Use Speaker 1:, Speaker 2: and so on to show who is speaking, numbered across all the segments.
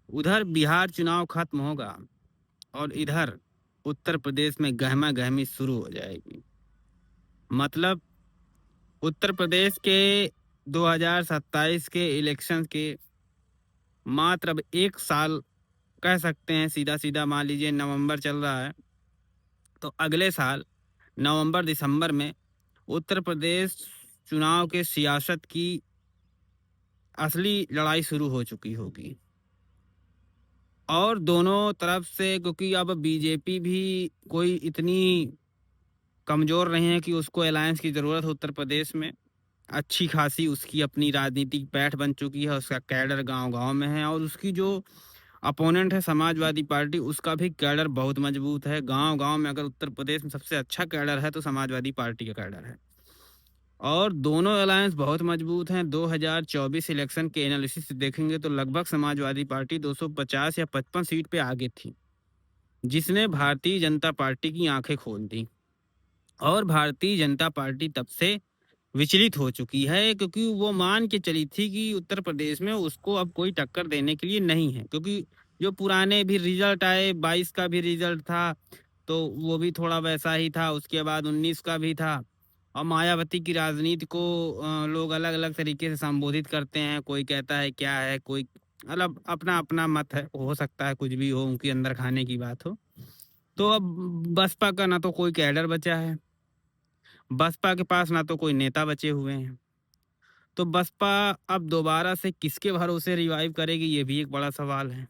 Speaker 1: उधर बिहार चुनाव खत्म होगा और इधर उत्तर प्रदेश में गहमा गहमी शुरू हो जाएगी। मतलब उत्तर प्रदेश के 2027 के इलेक्शन के मात्र अब 1 साल कह सकते हैं, सीधा सीधा मान लीजिए नवंबर चल रहा है, तो अगले साल नवंबर दिसंबर में उत्तर प्रदेश चुनाव के सियासत की असली लड़ाई शुरू हो चुकी होगी। और दोनों तरफ से, क्योंकि अब बीजेपी भी कोई इतनी कमज़ोर नहीं है कि उसको अलायंस की ज़रूरत हो उत्तर प्रदेश में। अच्छी खासी उसकी अपनी राजनीतिक पैठ बन चुकी है, उसका कैडर गांव-गांव में है और उसकी जो अपोनेंट है समाजवादी पार्टी, उसका भी कैडर बहुत मजबूत है। गांव-गांव में अगर उत्तर प्रदेश में सबसे अच्छा कैडर है तो समाजवादी पार्टी का कैडर है। और दोनों अलायंस बहुत मजबूत हैं। 2024 इलेक्शन के एनालिसिस से देखेंगे तो लगभग समाजवादी पार्टी 250 या 55 सीट पे आगे थी, जिसने भारतीय जनता पार्टी की आंखें खोल दी। और भारतीय जनता पार्टी तब से विचलित हो चुकी है, क्योंकि वो मान के चली थी कि उत्तर प्रदेश में उसको अब कोई टक्कर देने के लिए नहीं है, क्योंकि जो पुराने भी रिजल्ट आए, 22 का भी रिजल्ट था तो वो भी थोड़ा वैसा ही था, उसके बाद 19 का भी था। और मायावती की राजनीति को लोग अलग अलग तरीके से संबोधित करते हैं, कोई कहता है क्या है, कोई मतलब अपना अपना मत है, हो सकता है कुछ भी हो, उनके अंदर खाने की बात हो। तो अब बसपा का ना तो कोई कैडर बचा है, बसपा के पास ना तो कोई नेता बचे हुए हैं। तो बसपा अब दोबारा से किसके भरोसे रिवाइव करेगी, ये भी एक बड़ा सवाल है।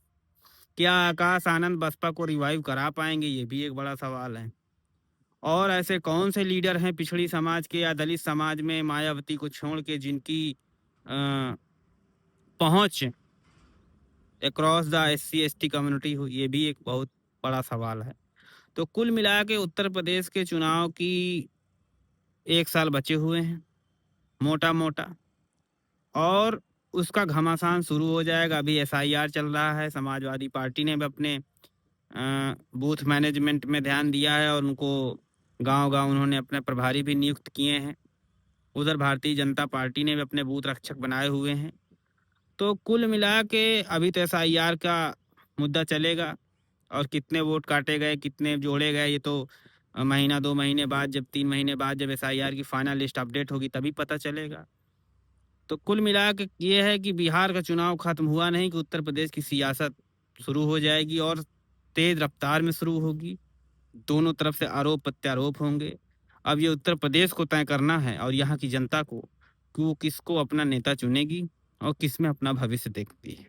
Speaker 1: क्या आकाश आनंद बसपा को रिवाइव करा पाएंगे, ये भी एक बड़ा सवाल है। और ऐसे कौन से लीडर हैं पिछड़ी समाज के या दलित समाज में मायावती को छोड़ के, जिनकी पहुंच across the SC ST community हो, ये भी एक बहुत बड़ा सवाल है। तो कुल मिला के उत्तर प्रदेश के चुनाव की 1 साल बचे हुए हैं मोटा मोटा, और उसका घमासान शुरू हो जाएगा। अभी SIR चल रहा है, समाजवादी पार्टी ने भी अपने बूथ मैनेजमेंट में ध्यान दिया है और उनको गांव-गांव उन्होंने अपने प्रभारी भी नियुक्त किए हैं। उधर भारतीय जनता पार्टी ने भी अपने बूथ रक्षक बनाए हुए हैं। तो कुल मिला के अभी तो SIR का मुद्दा चलेगा, और कितने वोट काटे गए, कितने जोड़े गए, ये तो महीना 2 महीने बाद, जब 3 महीने बाद जब SIR की फाइनल लिस्ट अपडेट होगी तभी पता चलेगा। तो कुल मिला के ये है कि बिहार का चुनाव खत्म हुआ नहीं कि उत्तर प्रदेश की सियासत शुरू हो जाएगी, और तेज रफ्तार में शुरू होगी। दोनों तरफ से आरोप प्रत्यारोप होंगे। अब ये उत्तर प्रदेश को तय करना है और यहाँ की जनता को कि वो किसको अपना नेता चुनेगी और किस में अपना भविष्य देखती है।